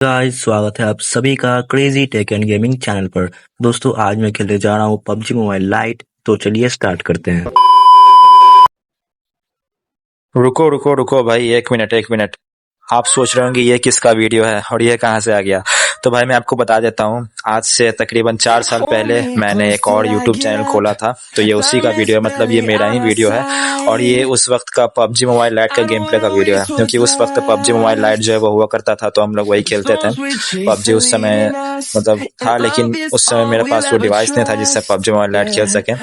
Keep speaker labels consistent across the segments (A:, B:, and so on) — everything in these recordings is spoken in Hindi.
A: गाइस, स्वागत है आप सभी का crazy tech and gaming channel पर। दोस्तों, आज मैं खेलने जा रहा हूँ पबजी मोबाइल लाइट। तो चलिए स्टार्ट करते हैं।
B: रुको रुको रुको भाई, एक मिनट। आप सोच रहे होंगे ये किसका वीडियो है और ये कहाँ से आ गया। तो भाई मैं आपको बता देता हूँ, आज से तकरीबन 4 साल पहले मैंने एक और YouTube चैनल खोला था। तो ये उसी का वीडियो है, मतलब ये मेरा ही वीडियो है। और ये उस वक्त का पबजी मोबाइल लाइट का गेम प्ले का वीडियो है, क्योंकि उस वक्त पबजी मोबाइल लाइट जो है वो हुआ करता था, तो हम लोग वही खेलते थे। पबजी उस समय मतलब था, लेकिन उस समय मेरे पास वो डिवाइस नहीं था जिससे पबजी मोबाइल लाइट खेल सके।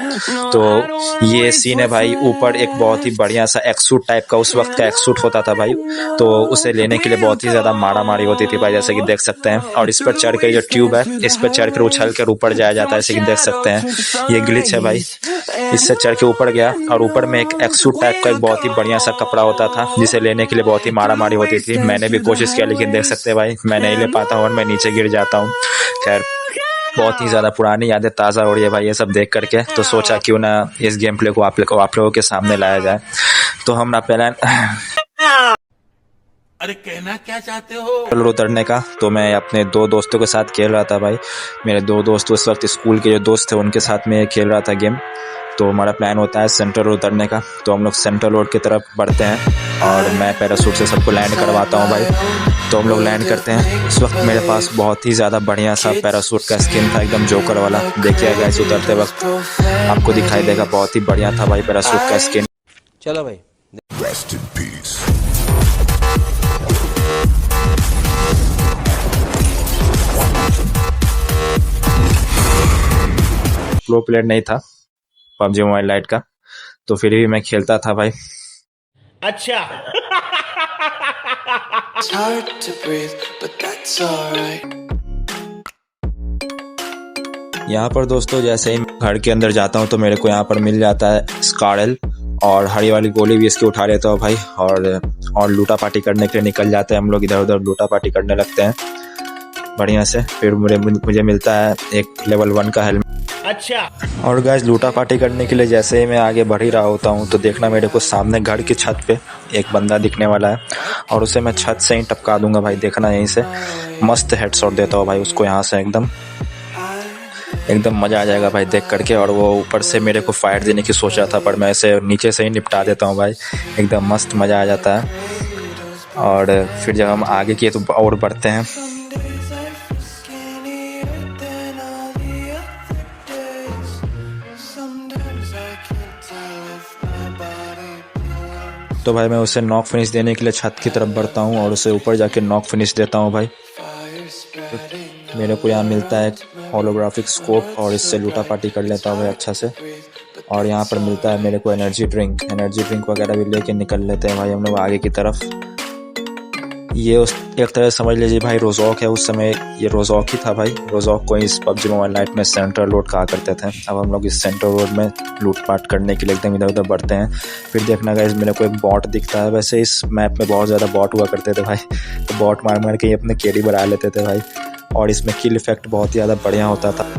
B: तो ये सीन है भाई। ऊपर एक बहुत ही बढ़िया सा एक्सूट टाइप का उस वक्त का एक्सूट होता था भाई, तो उसे लेने के लिए बहुत ही ज्यादा मारा मारी होती थी भाई, जैसे कि देख सकते हैं। और इस पर चढ़ कर जो ट्यूब है, इस पर चढ़ कर उछल कर ऊपर जाया जाता है, जैसे कि देख सकते हैं। ये ग्लिच है भाई, इससे चढ़ के ऊपर गया। और ऊपर में एक एक्सूट टाइप का एक बहुत ही बढ़िया सा कपड़ा होता था, जिसे लेने के लिए बहुत ही मारा मारी होती थी। मैंने भी कोशिश किया, लेकिन देख सकते हैं भाई मैं नहीं ले पाता हूँ और मैं नीचे गिर जाता हूँ। खैर, बहुत ही ज्यादा पुरानी यादें ताज़ा हो रही है भाई ये सब देख करके। तो सोचा क्यों ना इस गेम प्ले को आप लोगों के सामने लाया जाए। तो हम प्लान
C: अरे कहना क्या चाहते हो?
B: उतरने का। तो मैं अपने 2 दोस्तों के साथ खेल रहा था भाई। मेरे 2 दोस्त उस वक्त स्कूल के जो दोस्त थे उनके साथ में खेल रहा था गेम। तो हमारा प्लान होता है सेंट्रल रोड उतरने का। तो हम लोग सेंट्रल रोड की तरफ बढ़ते हैं और मैं पैराशूट से सबको लैंड करवाता हूँ भाई। तो हम लोग लैंड करते हैं। उस वक्त मेरे पास बहुत ही ज़्यादा बढ़िया सा पैराशूट का स्किन था, एकदम जोकर वाला। देखिए गाइस, उतरते वक्त आपको दिखाई देगा, बहुत ही बढ़िया था भाई पैराशूट का स्किन।
D: चलो भाई।
B: प्रो प्लेयर नहीं था पबजी मोबाइल लाइट का, तो फिर भी मैं खेलता था भाई।
C: अच्छा।
B: यहाँ पर दोस्तों जैसे ही घर के अंदर जाता हूँ तो मेरे को यहाँ पर मिल जाता है स्कारल, और हरी वाली गोली भी इसकी उठा लेता हूँ भाई। और लूटा पार्टी करने के लिए निकल जाते हैं हम लोग, इधर उधर लूटा पार्टी करने लगते हैं बढ़िया से। फिर मुझे मिलता है एक लेवल 1 का हेलमेट।
C: अच्छा।
B: और गाइस, लूटा पार्टी करने के लिए जैसे ही मैं आगे बढ़ ही रहा होता हूँ तो देखना मेरे को सामने घर की छत पे एक बंदा दिखने वाला है, और उसे मैं छत से ही टपका दूंगा भाई। देखना यहीं से मस्त हेडशॉट देता हूँ भाई उसको, यहाँ से एकदम मजा आ जाएगा भाई देख करके। और वो ऊपर से मेरे को फायर देने की सोच रहा था, पर मैं इसे नीचे से ही निपटा देता हूँ भाई। एकदम मस्त मजा आ जाता है। और फिर जब हम आगे किए तो और बढ़ते हैं। तो भाई मैं उसे नॉक फिनिश देने के लिए छत की तरफ बढ़ता हूँ और उसे ऊपर जाके नॉक फिनिश देता हूँ भाई। मेरे को यहाँ मिलता है होलोग्राफिक स्कोप, और इससे लूटा पार्टी कर लेता हूँ भाई अच्छा से। और यहाँ पर मिलता है मेरे को एनर्जी ड्रिंक वगैरह भी लेके निकल लेते हैं भाई हम लोग आगे की तरफ। ये उस एक तरह समझ लीजिए भाई रोजॉक है। उस समय ये रोजॉक ही था भाई। रोजॉक को इस पबजी मोबाइल लाइट में सेंट्रल रोड कहा करते थे। अब हम लोग इस सेंट्रल रोड में लूटपाट करने के लिए एकदम इधर उधर बढ़ते हैं। फिर देखना गाइस, मेरे को एक बॉट दिखता है। वैसे इस मैप में बहुत ज़्यादा बॉट हुआ करते थे भाई, तो बॉट मार मार के अपने केडी बढ़ा लेते थे भाई। और इसमें किल इफेक्ट बहुत ही ज़्यादा बढ़िया होता था।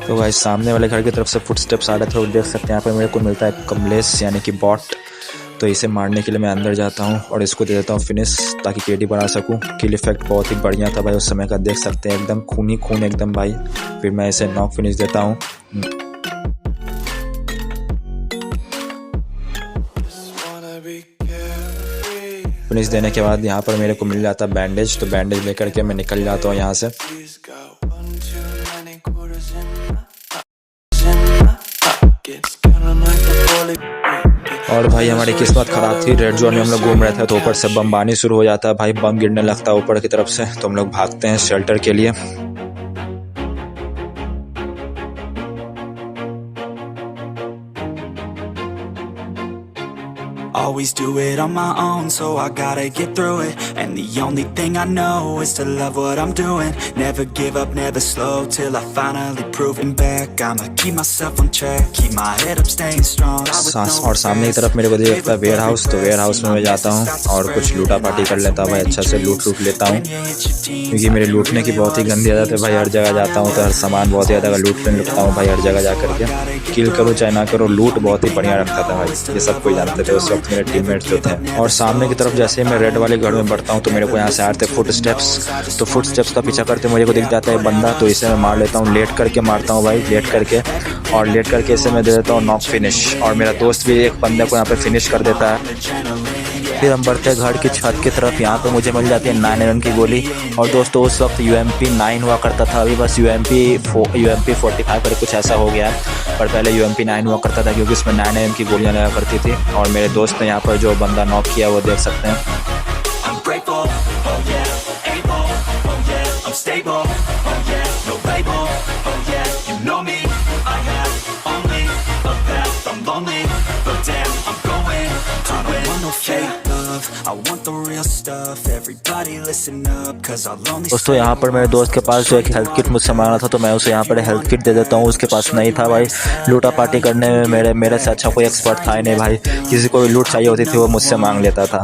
B: तो भाई सामने वाले घर की तरफ से फुटस्टेप्स आ रहे थे और देख सकते हैं यहाँ पे मेरे को मिलता है कमलेश यानी कि बॉट। तो इसे मारने के लिए मैं अंदर जाता हूँ और इसको दे देता हूँ फिनिश, ताकि केडी बढ़ा सकूँ। किल इफेक्ट बहुत ही बढ़िया था भाई उस समय का, देख सकते हैं एकदम खून ही खून एकदम भाई। फिर मैं इसे नॉक फिनिश देता हूँ। फिनिश देने के बाद यहाँ पर मेरे को मिल जाता है बैंडेज। तो बैंडेज लेकर के मैं निकल जाता हूँ यहाँ से। और भाई हमारी किस्मत खराब थी, रेड जोन में हम लोग घूम रहे थे तो ऊपर से बमबानी शुरू हो जाता है भाई। बम गिरने लगता है ऊपर की तरफ से, तो हम लोग भागते हैं शेल्टर के लिए।
D: always do it on my own, so I gotta get through it. And the only thing I know is to love what I'm doing. Never give up, never slow, till I finally prove it back. I'ma keep myself on track, keep my head up, staying strong.
B: और सामने की तरफ मेरे को दिखता है वेयर हाउस, तो वेयर हाउस में मैं जाता हूँ और कुछ लूटा पार्टी कर लेता हूँ भाई, अच्छा से लूट लेता हूँ, क्योंकि मेरे लूटने की बहुत ही गंदी आदत है भाई। हर जगह जाता हूँ तो हर सामान बहुत ही ज़्यादा लूटता हूँ भाई, हर जगह जा करके। किल करो चाहे ना करो, लूट बहुत ही बढ़िया रखता था भाई, ये सब कोई जानते थे उस वक्त मेरे टीममेट्स जो थे। और सामने की तरफ जैसे मैं रेड वाले घर में बढ़ता हूँ तो मेरे को यहाँ से आ रहे थे फुट स्टेप्स, तो फुट स्टेप्स का पीछा करते मुझे को दिख जाता है बंदा, तो इसे मैं मार लेता हूँ, लेट करके मारता हूँ भाई, लेट करके, और लेट करके इसे मैं दे देता हूँ नॉक फिनिश। और मेरा दोस्त भी एक बंदे को यहाँ पे फिनिश कर देता है। फिर हम बढ़ते हैं घर की छत की तरफ, यहाँ पे मुझे मिल जाती है 9mm की गोली। और दोस्तों उस वक्त UMP 9 हुआ करता था, अभी बस UMP 45 पर कुछ ऐसा हो गया है, पर पहले UMP 9 हुआ करता था क्योंकि उसमें 9mm की गोलियाँ लगा करती थी। और मेरे दोस्त ने यहाँ पर जो बंदा नॉक किया वो देख सकते हैं। दोस्तों यहाँ पर मेरे दोस्त के पास जो एक हेल्थ किट मुझसे मांगा था, तो मैं उसे यहाँ पर हेल्थ किट दे देता हूँ, उसके पास नहीं था भाई। लूटा पार्टी करने में मेरे से अच्छा कोई एक्सपर्ट था ही नहीं भाई, किसी को भी लूट चाहिए होती थी वो मुझसे मांग लेता था।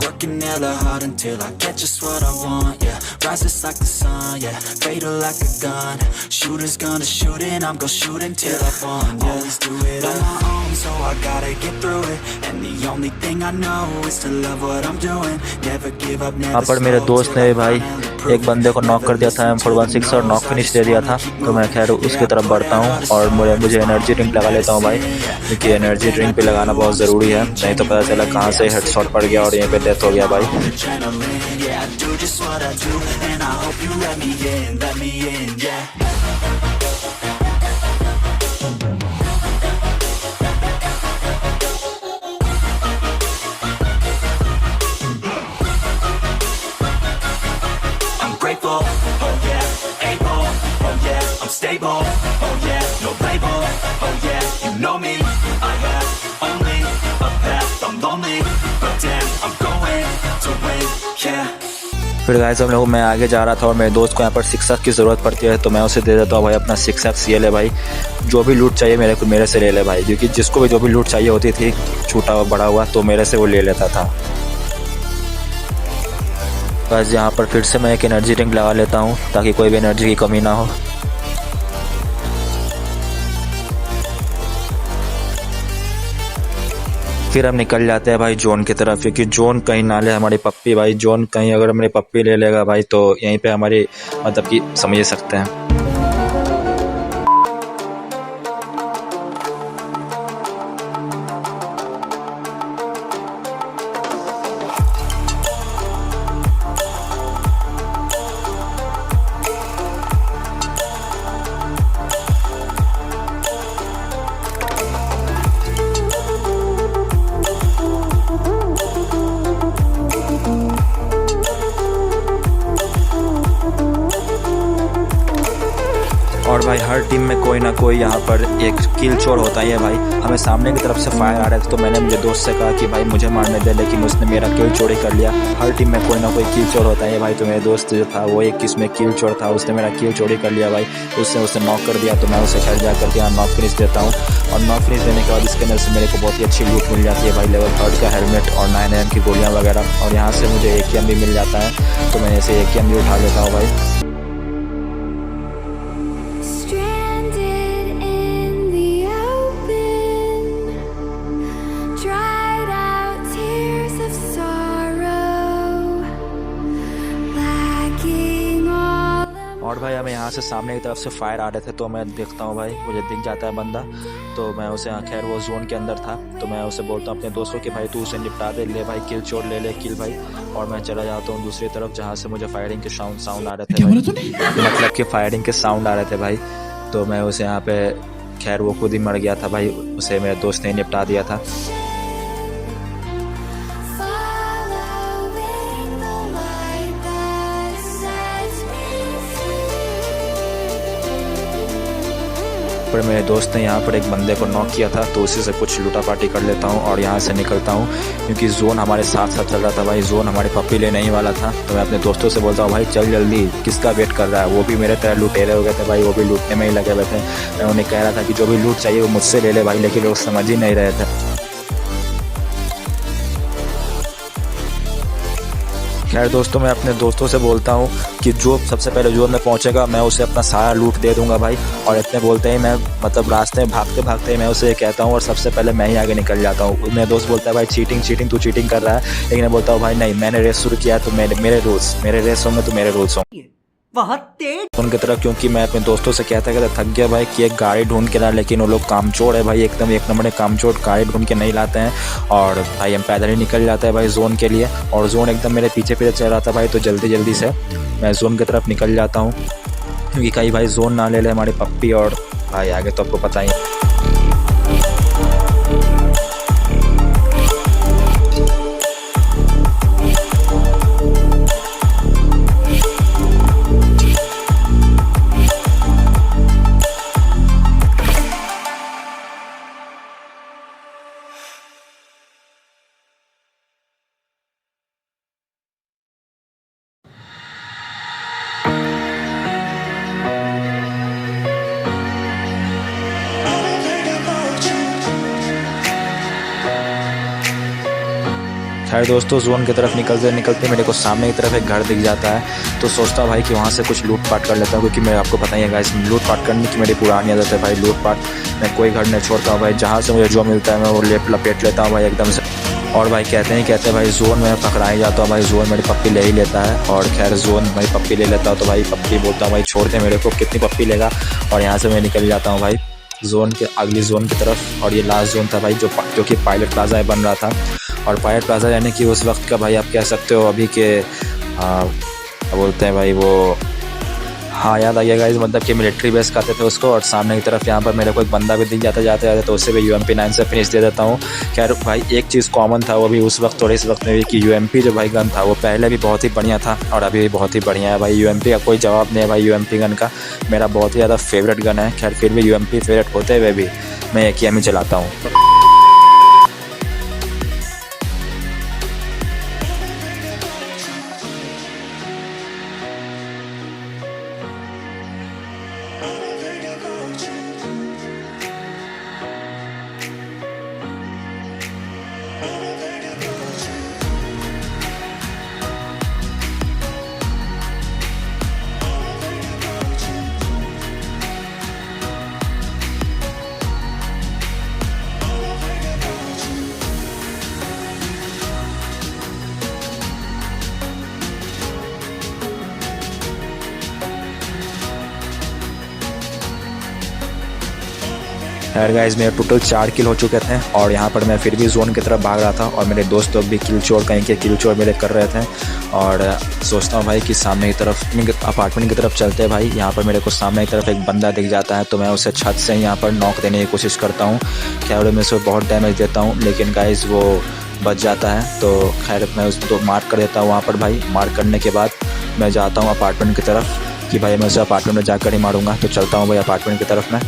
B: यहाँ पर मेरे दोस्त ने भाई एक बंदे को नॉक कर दिया था M416 और नॉक फिनिश दे दिया था, तो मैं खैर उसकी तरफ बढ़ता हूँ और मुझे एनर्जी ड्रिंक लगा लेता हूँ भाई, क्योंकि एनर्जी ड्रिंक भी लगाना बहुत ज़रूरी है, नहीं तो पता चला कहाँ से हेडशॉट पड़ गया और यहीं पे डेथ हो गया भाई।
D: Stable, oh yeah, no label, oh yeah, you know me, I have only a path, I'm lonely, but damn, I'm going to win, yeah.
B: फिर गाइस हम लोग मैं आगे जा रहा था और मेरे दोस्त को यहाँ पर 6x की ज़रूरत पड़ती है, तो मैं उसे दे देता हूँ भाई अपना 6x। ये ले भाई, जो भी लूट चाहिए मेरे से ले ले भाई, क्योंकि जिसको भी जो भी लूट चाहिए होती थी छोटा हुआ बड़ा हुआ तो मेरे से वो ले लेता था। बस यहाँ पर फिर से मैं एक एनर्जी ड्रिंक लगा लेता हूँ ताकि कोई भी एनर्जी की कमी ना हो। फिर हम निकल जाते हैं भाई जोन की तरफ, क्योंकि जोन कहीं ना ले हमारी पप्पी भाई, जोन कहीं अगर हमारी पप्पी ले लेगा भाई तो यहीं पे हमारी मतलब कि समझ सकते हैं। और भाई हर टीम में कोई ना कोई यहाँ पर एक किल चोर होता ही है भाई। हमें सामने की तरफ से फायर आ रहा था तो मैंने मुझे दोस्त से कहा कि भाई मुझे मारने दे, लेकिन उसने मेरा किल चोरी कर लिया। हर टीम में कोई ना कोई किल चोर होता है भाई, तो मेरे दोस्त जो था वो एक किस्म किल चोर था, उसने मेरा किल चोरी कर लिया भाई। उसे नॉक कर दिया, तो मैं उसे घर जा करके यहाँ नॉक फिनिश देता हूँ। और नॉक फिनिश देने के बाद इसके अंदर से मेरे को बहुत ही अच्छी लूट मिल जाती है भाई, लेवल 3 का हेलमेट और 9mm की गोलियाँ वगैरह। और यहाँ से मुझे AKM भी मिल जाता है, तो मैं ऐसे AKM भी उठा लेता हूँ भाई। और भाई हमें यहाँ से सामने की तरफ से फायर आ रहे थे, तो मैं देखता हूँ भाई मुझे दिख जाता है बंदा, तो मैं उसे खैर वो जोन के अंदर था, तो मैं उसे बोलता हूँ अपने दोस्तों कि भाई तू उसे निपटा दे, ले भाई किल चोर ले किल भाई। और मैं चला जाता हूँ दूसरी तरफ जहाँ से मुझे फायरिंग के साउंड आ रहे थे भाई, मतलब कि फायरिंग के साउंड आ रहे थे भाई। तो मैं उसे यहाँ पे खैर वो खुद ही मर गया था भाई, उसे मेरे दोस्त ने निपटा दिया था। पर मेरे दोस्त ने यहाँ पर एक बंदे को नॉक किया था, तो उसी से कुछ लूटापाटी कर लेता हूँ और यहाँ से निकलता हूँ, क्योंकि जोन हमारे साथ साथ चल रहा था भाई। जोन हमारे पप्पी लेने ही वाला था, तो मैं अपने दोस्तों से बोलता हूँ भाई चल जल्दी, किसका वेट कर रहा है। वो भी मेरे तरह लुटेरे हो गए थे भाई, वो भी लूटने में ही लगे हुए थे। मैं उन्हें कह रहा था कि जो भी लूट चाहिए वो मुझसे ले ले भाई, लेकिन लोग समझ ही नहीं रहे थे। खैर दोस्तों, मैं अपने दोस्तों से बोलता हूँ कि जो सबसे पहले जोन में पहुँचेगा मैं उसे अपना सारा लूट दे दूंगा भाई। और इतने बोलते ही मैं रास्ते में भागते भागते मैं उसे कहता हूँ और सबसे पहले मैं ही आगे निकल जाता हूँ। मेरा दोस्त बोलता है भाई चीटिंग तू चीटिंग कर रहा है, लेकिन मैं बोलता हूँ भाई नहीं, मैंने रेस शुरू किया तो मेरे रूल्स, मेरे रेस होंगे तो मेरे रूल्स होंगे उनकी तरफ। क्योंकि मैं अपने दोस्तों से कहता थक गया भाई कि एक गाड़ी ढूंढ के ला, लेकिन वो लोग कामचोर है भाई, एकदम एक नंबर कामचोर, गाड़ी ढूंढ के नहीं लाते हैं। और भाई हम पैदल ही निकल जाते हैं भाई जोन के लिए, और जोन एकदम मेरे पीछे चल रहा था भाई। तो जल्दी से मैं जोन की तरफ निकल जाता हूँ, क्योंकि कहीं भाई जोन ना ले ले हमारी पप्पी। और भाई आगे तो आपको पता ही है। खैर दोस्तों, जोन की तरफ निकलते मेरे को सामने की तरफ एक घर दिख जाता है, तो सोचता भाई कि वहाँ से कुछ लूटपाट कर लेता हूँ, क्योंकि मैं आपको पता ही है गाइस, लूटपाट करने की मेरी पुरानी आदत है भाई। लूटपाट मैं कोई घर नहीं छोड़ता हूँ भाई, जहाँ से मुझे जो मिलता है मैं वो लपेट लेता हूँ भाई एकदम से। और भाई कहते हैं भाई जोन में पकड़ा ही जाता हूँ भाई, जोन मेरी पप्पी ले ही लेता है। और खैर जोन मेरी पप्पी ले लेता हूँ, तो भाई पप्पी बोलता हूँ भाई छोड़ दे मेरे को, कितनी पप्पी लेगा। और यहाँ से मैं निकल जाता हूँ भाई जोन के अगली जोन की तरफ। और ये लास्ट जोन था भाई जो कि पायलट प्लाजा बन रहा था। और पायलट प्लाजा यानी कि उस वक्त का भाई आप कह सकते हो अभी के क्या बोलते हैं भाई वो, हाँ याद आ गया गाइस, मतलब कि मिलिट्री बेस कहते थे उसको। और सामने की तरफ यहाँ पर मेरे को एक बंदा भी दिख जाते जाते, तो उससे भी UMP9 से फिनिश दे देता हूँ। खैर भाई एक चीज़ कॉमन था वो भी उस वक्त और इस वक्त में भी, कि UMP जो भाई गन था वो पहले भी बहुत ही बढ़िया था और अभी भी बहुत ही बढ़िया है भाई। UMP का कोई जवाब नहीं है भाई। UMP गन का मेरा बहुत ही ज़्यादा फेवरेट गन है। खैर फिर भी UMP फेवरेट होते हुए भी मैं AKM ही चलाता हूँ। खैर गाइस, मेरे टोटल 4 किल हो चुके थे और यहाँ पर मैं फिर भी जोन की तरफ भाग रहा था और मेरे दोस्त लोग भी किल चोर कहीं के किल चोर मेरे कर रहे थे। और सोचता हूँ भाई कि सामने की तरफ अपार्टमेंट की तरफ चलते भाई। यहाँ पर मेरे को सामने की तरफ एक बंदा दिख जाता है, तो मैं उसे छत से यहाँ पर नॉक देने की कोशिश करता हूँ। खैर मैं उसे बहुत डैमेज देता हूँ, लेकिन गाइस वो बच जाता है। तो खैर मैं उसको मार्क कर देता हूँ वहाँ पर भाई। मार्क करने के बाद मैं जाता हूँ अपार्टमेंट की तरफ कि भाई मैं उसे अपार्टमेंट में जाकर ही मारूंगा। तो चलता हूँ भाई अपार्टमेंट की तरफ में।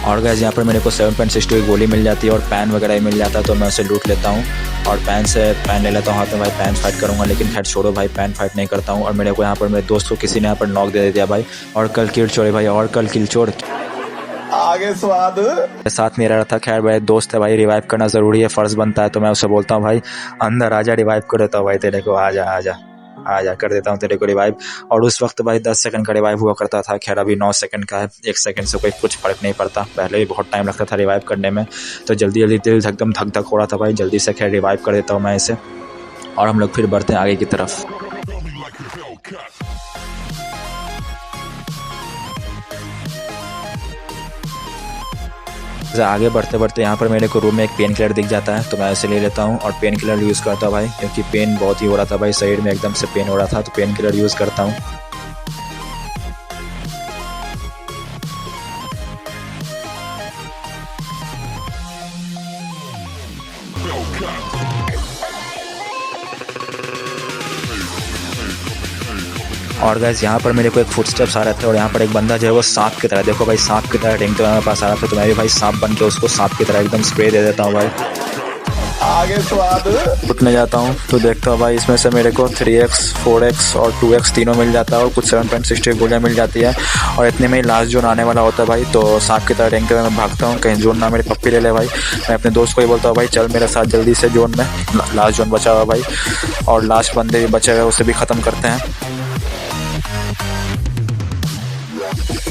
B: और गाइस यहाँ पर मेरे को 7.62 की गोली मिल जाती है और पैन वगैरह मिल जाता है, तो मैं उसे लूट लेता हूँ और पैन ले लेता हूँ हाथ में भाई। पैन फाइट करूँगा, लेकिन खैर छोड़ो भाई, पैन फाइट नहीं करता हूँ। और मेरे को यहाँ पर मेरे दोस्त को किसी ने यहाँ पर नॉक दे दिया भाई। और कल किल चोर भाई, और कल किल चोर
C: आगे स्वाद
B: साथ में रहा था। खैर भाई दोस्त है भाई, रिवाइव करना ज़रूरी है, फ़र्ज़ बनता है। तो मैं उसे बोलता हूँ भाई अंदर आजा, रिवाइव कर देता हूँ भाई तेरे को, आजा कर देता हूँ तेरे को रिवाइव। और उस वक्त भाई 10 सेकंड का रिवाइव हुआ करता था। खैर अभी 9 सेकंड का है, 1 सेकंड से कोई कुछ फर्क नहीं पड़ता। पहले भी बहुत टाइम लगता था रिवाइव करने में, तो जल्दी दिल एकदम धक धक हो रहा था भाई। जल्दी से खैर रिवाइव कर देता हूँ मैं इसे और हम लोग फिर बढ़ते हैं आगे की तरफ। आगे बढ़ते बढ़ते यहाँ पर मेरे को रूम में एक पेन किलर दिख जाता है, तो मैं इसे ले लेता हूँ और पेन किलर यूज़ करता हूँ भाई, क्योंकि पेन बहुत ही हो रहा था भाई, शरीर में एकदम से पेन हो रहा था, तो पेन किलर यूज़ करता हूँ। और गाइस यहाँ पर मेरे को एक फुटस्टेप्स आ रहे थे और यहाँ पर एक बंदा जो है वो सांप की तरह, देखो भाई सांप की तरह रेंगते हुए मेरे पास आ रहा था। तो मैं भी भाई सांप बन के उसको सांप की तरह एकदम स्प्रे दे देता हूँ भाई।
C: आगे स्वाद
B: उठने जाता हूँ तो देखता हूँ भाई इसमें से मेरे को 3x 4x और 2x तीनों मिल जाता है और कुछ 7.60 गोलियाँ मिल जाती है। और इतने में ही लास्ट जोन आने वाला होता है भाई। तो सांप की तरह रेंगते हुए मैं भागता हूँ, कहीं जोन ना मेरी पप्पी ले ले भाई। मैं अपने दोस्त को ही बोलता हूँ भाई चल मेरे साथ जल्दी से जोन में, लास्ट जोन बचा हुआ भाई और लास्ट बंदे भी बचे हुए उसे भी ख़त्म करते हैं।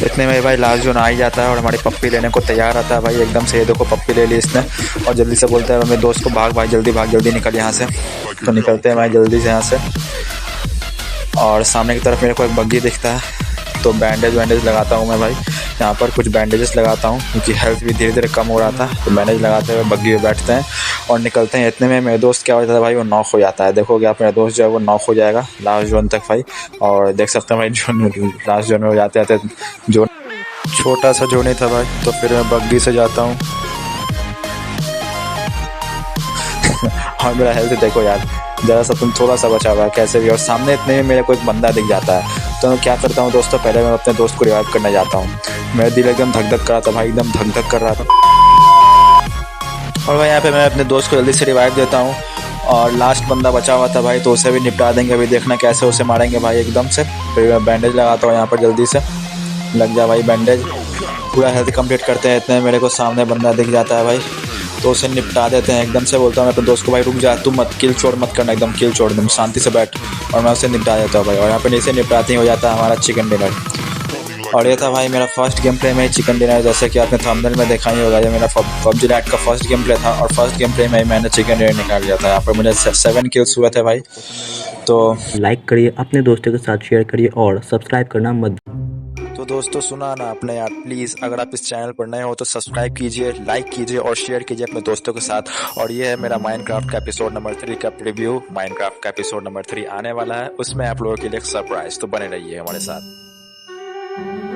B: इतने में भाई लास्ट जोन आ ही जाता है और हमारी पप्पी लेने को तैयार आता है भाई एकदम से। ये देखो पप्पी ले ली इसने और जल्दी से बोलता है मेरे दोस्त को भाग भाई जल्दी निकल यहाँ से। तो निकलते हैं भाई जल्दी से यहाँ से और सामने की तरफ मेरे को एक बग्गी दिखता है। तो बैंडेज लगाता हूँ मैं भाई, यहाँ पर कुछ बैंडेजेस लगाता हूँ क्योंकि हेल्थ भी धीरे धीरे कम हो रहा था। तो बैंडेज लगाते हुए बग्गी में बैठते हैं और निकलते हैं। इतने में मेरे दोस्त क्या हो जाता है भाई, वो नॉक हो जाता है। देखोगे आप मेरा दोस्त जो है वो नॉक हो जाएगा लास्ट जोन तक भाई। और देख सकते हैं भाई जोन लास्ट जोन में हो जाते जोन छोटा सा जोन ही था भाई। तो फिर मैं बग्गी से जाता हूँ और मेरा हेल्थ देखो यार ज़रा सा तुम थोड़ा सा बचा हुआ है कैसे भी। और सामने इतने में मेरे को एक बंदा दिख जाता है। तो मैं क्या करता हूँ दोस्तों, पहले मैं अपने दोस्त को रिवाइव करने जाता हूँ। मेरा दिल एकदम धक धक कर रहा था भाई, एकदम धक धक कर रहा था। और भाई यहाँ पे मैं अपने दोस्त को जल्दी से रिवाइव देता हूँ और लास्ट बंदा बचा हुआ था भाई तो उसे भी निपटा देंगे। अभी देखना कैसे उसे मारेंगे भाई एकदम से। फिर मैं बैंडेज लगाता हूँ यहाँ पर, जल्दी से लग जा भाई बैंडेज। पूरा हेल्थ कंप्लीट करते हैं। इतने मेरे को सामने बंदा दिख जाता है भाई तो उसे निपटा देते हैं एकदम से। बोलता हूँ मैं अपने दोस्त को भाई रुक जा, तुम मत किल चोर मत करना, एकदम किल चोर, एकदम शांति से बैठ। और मैं उसे निपटा देता हूँ भाई। और यहाँ पे नीचे निपटाते ही हो जाता है हमारा चिकन डिनर। और ये था भाई मेरा फर्स्ट गेम प्ले में चिकन डिनर। जैसे कि आपने थंबनेल में देखा ही होगा, ये मेरा PUBG लाइट का फर्स्ट गेम प्ले था और फर्स्ट गेम प्ले में मैंने चिकन डिनर निकाल लिया था। यहाँ पर मुझे 7 किल्स हुए थे भाई। तो
A: लाइक करिए, अपने दोस्तों के साथ शेयर करिए और सब्सक्राइब करना मत।
B: तो दोस्तों सुना ना आपने यार, प्लीज़ अगर आप इस चैनल पर नए हो तो सब्सक्राइब कीजिए, लाइक कीजिए और शेयर कीजिए अपने दोस्तों के साथ। और ये है मेरा माइनक्राफ्ट का एपिसोड नंबर 3 का प्रीव्यू। माइनक्राफ्ट का एपिसोड नंबर 3 आने वाला है, उसमें आप लोगों के लिए एक सरप्राइज। तो बने रहिए हमारे साथ।